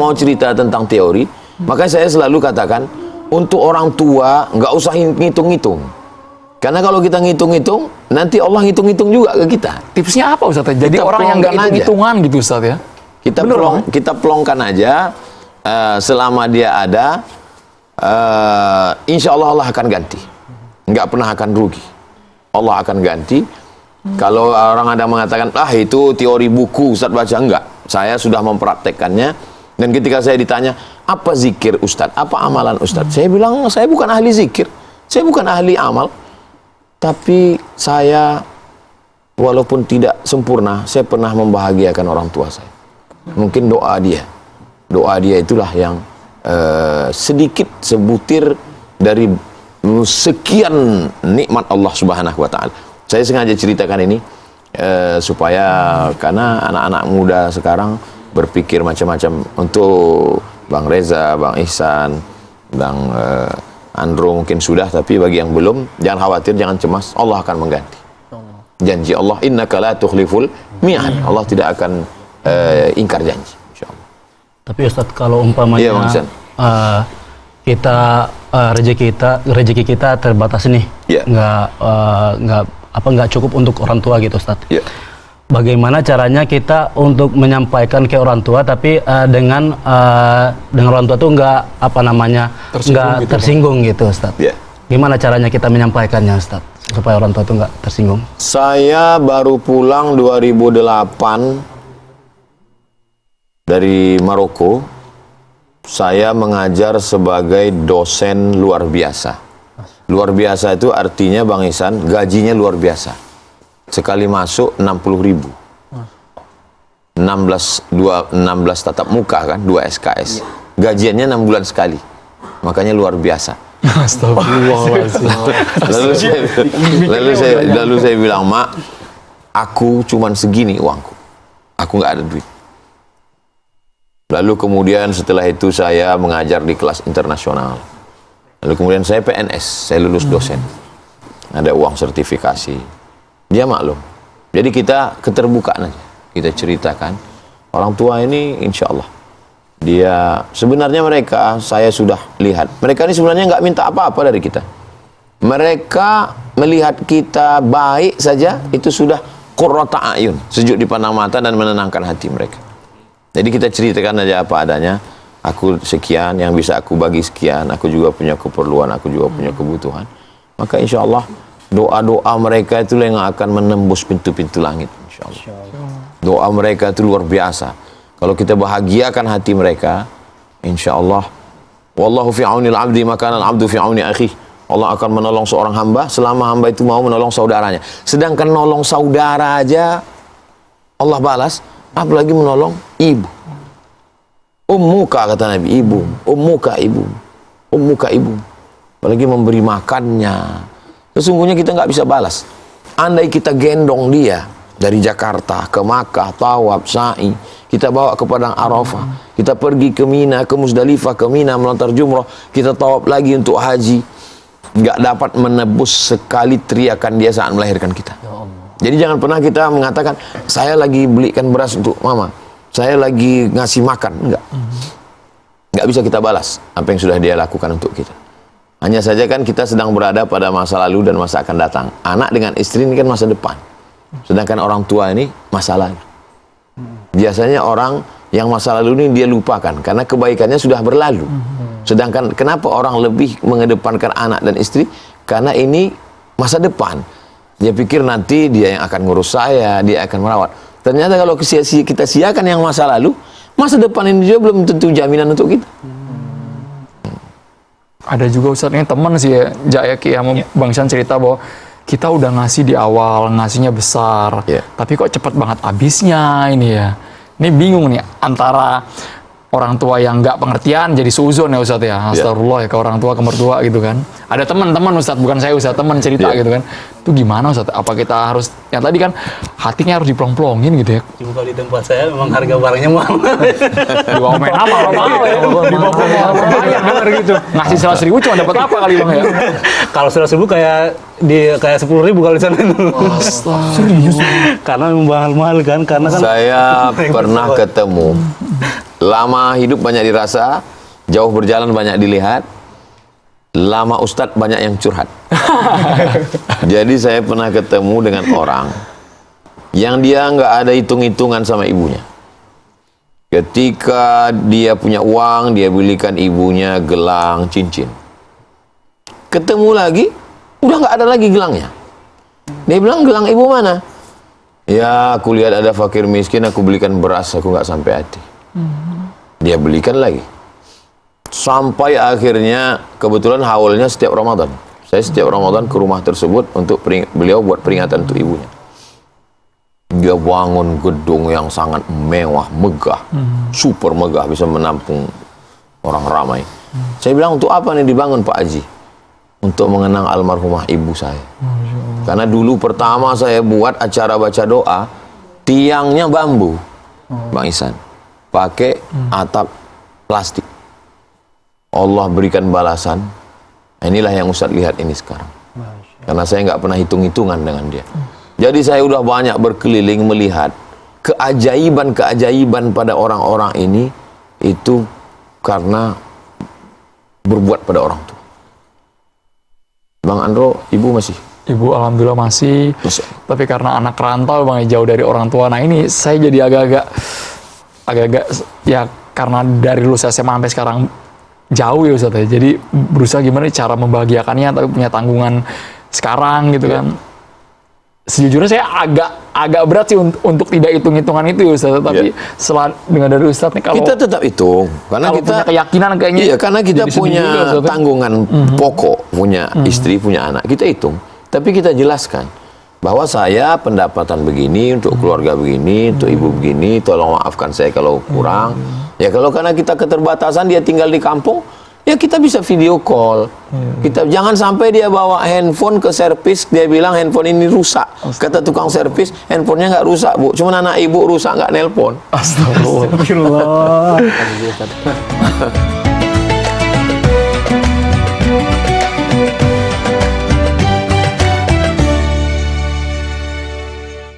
mau cerita tentang teori, makanya saya selalu katakan, untuk orang tua nggak usah ngitung-ngitung. Karena kalau kita ngitung-ngitung, nanti Allah ngitung-ngitung juga ke kita. Tipsnya apa Ustaz? Jadi Kita orang yang nggak pelongkan aja. hitung-hitungan gitu Ustaz ya? Kita pelongkan aja, selama dia ada, insya Allah Allah akan ganti. Nggak pernah akan rugi. Allah akan ganti. Kalau orang ada mengatakan, itu teori buku Ustaz baca, enggak. Saya sudah mempraktekkannya. Dan ketika saya ditanya, apa zikir Ustaz? Apa amalan Ustaz? Saya bilang, saya bukan ahli zikir. Saya bukan ahli amal. Tapi saya, walaupun tidak sempurna, saya pernah membahagiakan orang tua saya. Mungkin doa dia itulah yang sedikit sebutir dari sekian nikmat Allah Subhanahu wa Ta'ala. Saya sengaja ceritakan ini supaya, karena anak-anak muda sekarang berpikir macam-macam. Untuk Bang Reza, Bang Ihsan, Bang Andro mungkin sudah, tapi bagi yang belum, jangan khawatir, jangan cemas, Allah akan mengganti. Janji Allah, innaka la tukhliful mi'ad. Allah tidak akan ingkar janji, insyaallah. Tapi Ustadz, kalau umpamanya Iya, Bang Ihsan. rezeki kita terbatas nih, Iya. nggak cukup untuk orang tua gitu Ustadz. Ya. Bagaimana caranya kita untuk menyampaikan ke orang tua, tapi dengan orang tua tuh nggak tersinggung gitu Ustadz. Ya. Gimana caranya kita menyampaikannya Ustadz supaya orang tua tuh nggak tersinggung? Saya baru pulang 2008 dari Maroko. Saya mengajar sebagai dosen luar biasa. Luar biasa itu artinya Bang Ihsan, gajinya luar biasa. Sekali masuk 60.000. 16 tatap muka kan, 2 SKS. Gajiannya 6 bulan sekali. Makanya luar biasa. Lalu saya bilang, Mak, aku cuman segini uangku. Aku nggak ada duit. Lalu kemudian setelah itu saya mengajar di kelas internasional. Lalu kemudian saya PNS, saya lulus dosen. Ada uang sertifikasi. Dia maklum. Jadi kita keterbukaan aja. Kita ceritakan. Orang tua ini insya Allah. Dia, sebenarnya mereka, saya sudah lihat. Mereka ini sebenarnya nggak minta apa-apa dari kita. Mereka melihat kita baik saja, itu sudah qurrata a'yun. Sejuk dipandang mata dan menenangkan hati mereka. Jadi kita ceritakan aja apa adanya. Aku sekian, yang bisa aku bagi sekian. Aku juga punya keperluan, aku juga punya kebutuhan. Maka insya Allah doa-doa mereka itu yang akan menembus pintu-pintu langit. Insya Allah. Doa mereka itu luar biasa. Kalau kita bahagiakan hati mereka, insya Allah, wallahu fi aunil abdi maka al-abdu fi auni akhi. Allah akan menolong seorang hamba selama hamba itu mau menolong saudaranya. Sedangkan nolong saudara aja Allah balas, apalagi menolong ibu. Ummuka, kata Nabi, ibu. Ummuka, ibu. Ummuka, ibu. Apalagi memberi makannya. Sesungguhnya kita nggak bisa balas. Andai kita gendong dia dari Jakarta ke Makkah, tawaf, sa'i, kita bawa ke Padang Arafah, kita pergi ke Mina, ke Musdalifah, ke Mina melontar jumrah, kita tawaf lagi untuk haji, nggak dapat menebus sekali teriakan dia saat melahirkan kita. Jadi jangan pernah kita mengatakan, saya lagi belikan beras untuk mama, saya lagi ngasih makan. Nggak bisa kita balas apa yang sudah dia lakukan untuk kita. Hanya saja kan kita sedang berada pada masa lalu dan masa akan datang. Anak dengan istri ini kan masa depan. Sedangkan orang tua ini masa lalu. Biasanya orang yang masa lalu ini dia lupakan karena kebaikannya sudah berlalu. Sedangkan kenapa orang lebih mengedepankan anak dan istri? Karena ini masa depan. Dia pikir nanti dia yang akan ngurus saya, dia akan merawat. Ternyata kalau kita siakan yang masa lalu, masa depan ini juga belum tentu jaminan untuk kita. Ada juga Ustadz, ini teman sih ya, Jayaki sama Bang Ihsan cerita bahwa kita udah ngasih di awal, ngasihnya besar, tapi kok cepet banget habisnya ini ya. Ini bingung nih antara orang tua yang nggak pengertian jadi suuzon ya Ustadz ya. Astagfirullah ya, ke orang tua, ke mertua gitu kan. Ada teman-teman Ustadz, bukan saya Ustadz, teman cerita gitu kan. Itu gimana Ustadz? Apa kita harus, yang tadi kan hatinya harus diplong-plongin gitu ya. Kalau di tempat saya memang harga barangnya mahal. Di bawah main apa mahal ya. Di bawah bayar bener gitu. Ngasih 100.000 cuma dapat apa kali Bang ya? Kalau 100.000 kayak 10.000 kalau di sana itu. Serius? Karena memang mahal-mahal kan, karena kan Saya pernah ketemu Lama hidup banyak dirasa, jauh berjalan banyak dilihat, lama Ustadz banyak yang curhat. Jadi saya pernah ketemu dengan orang yang dia nggak ada hitung-hitungan sama ibunya. Ketika dia punya uang, dia belikan ibunya gelang cincin. Ketemu lagi, udah nggak ada lagi gelangnya. Dia bilang, gelang ibu mana? Ya, aku lihat ada fakir miskin, aku belikan beras, aku nggak sampai hati. Dia belikan lagi. Sampai akhirnya, kebetulan haulnya setiap Ramadan. Saya setiap Ramadan ke rumah tersebut untuk beliau buat peringatan untuk ibunya. Dia bangun gedung yang sangat mewah, megah, super megah, bisa menampung orang ramai. Saya bilang, untuk apa nih dibangun Pak Haji? Untuk mengenang almarhumah ibu saya. Karena dulu pertama saya buat acara baca doa, tiangnya bambu, Bang Ihsan, pakai atap plastik. Allah berikan balasan. Inilah yang Ustadz lihat ini sekarang. Karena saya nggak pernah hitung-hitungan dengan dia. Jadi saya udah banyak berkeliling melihat keajaiban-keajaiban pada orang-orang ini, itu karena berbuat pada orang tua. Bang Andro, ibu masih? Ibu alhamdulillah masih. Tapi karena anak rantau Bang, jauh dari orang tua. Nah ini saya jadi agak-agak ya, karena dari lulus SMA sampai sekarang jauh ya Ustaz ya. Jadi berusaha gimana cara membahagiakannya, tapi punya tanggungan sekarang gitu kan. Sejujurnya saya agak berat sih untuk tidak hitung-hitungan itu ya Ustaz. Tapi setelah dengar dari Ustaz nih, kalau kita tetap hitung, karena kita punya keyakinan kayaknya. Iya, karena kita punya juga, tanggungan pokok, punya istri, punya anak. Kita hitung, tapi kita jelaskan bahwa saya pendapatan begini, untuk keluarga begini, untuk ibu begini, tolong maafkan saya kalau kurang. Ya kalau karena kita keterbatasan, dia tinggal di kampung, ya kita bisa video call. Kita jangan sampai dia bawa handphone ke servis, dia bilang handphone ini rusak. Kata tukang servis, handphonenya nggak rusak Bu, cuma anak ibu rusak nggak nelpon. Astagfirullah.